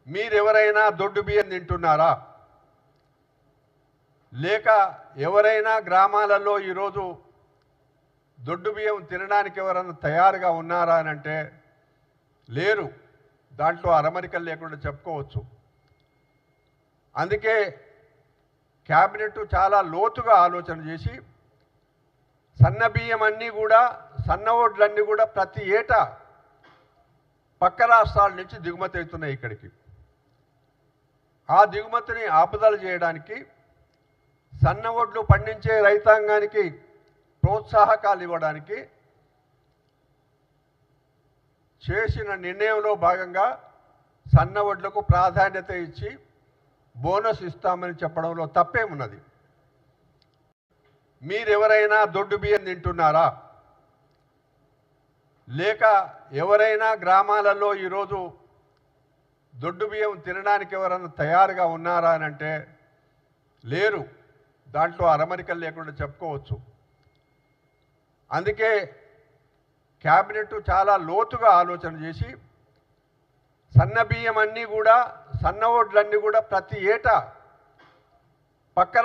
మీరెవరైనా దొడ్డు బియ్యం తింటున్నారా? లేక ఎవరైనా గ్రామాలలో ఈరోజు దొడ్డు బియ్యం తినడానికి ఎవరైనా తయారుగా ఉన్నారా అని అంటే లేరు. దాంట్లో అరమరికలు లేకుండా చెప్పుకోవచ్చు. అందుకే క్యాబినెట్ చాలా లోతుగా ఆలోచన చేసి సన్న బియ్యం అన్నీ కూడా, సన్న ఓడ్లన్నీ కూడా ప్రతి ఏటా పక్క రాష్ట్రాల నుంచి దిగుమతి అవుతున్నాయి ఇక్కడికి. ఆ దిగుమతిని ఆపుదల చేయడానికి, సన్న ఒడ్లు పండించే రైతాంగానికి ప్రోత్సాహకాలు ఇవ్వడానికి చేసిన నిర్ణయంలో భాగంగా సన్న ఒడ్లకు ప్రాధాన్యత ఇచ్చి బోనస్ ఇస్తామని చెప్పడంలో తప్పేమున్నది? మీరెవరైనా దొడ్డు బియ్యం తింటున్నారా? లేక ఎవరైనా గ్రామాలలో ఈరోజు దొడ్డు బియ్యం తినడానికి ఎవరైనా తయారుగా ఉన్నారా అని అంటే లేరు. దాంట్లో అరమరికలు లేకుండా చెప్పుకోవచ్చు. అందుకే క్యాబినెట్ చాలా లోతుగా ఆలోచన చేసి సన్న బియ్యం అన్నీ కూడా, సన్న ఓడ్లన్నీ కూడా ప్రతి ఏటా పక్క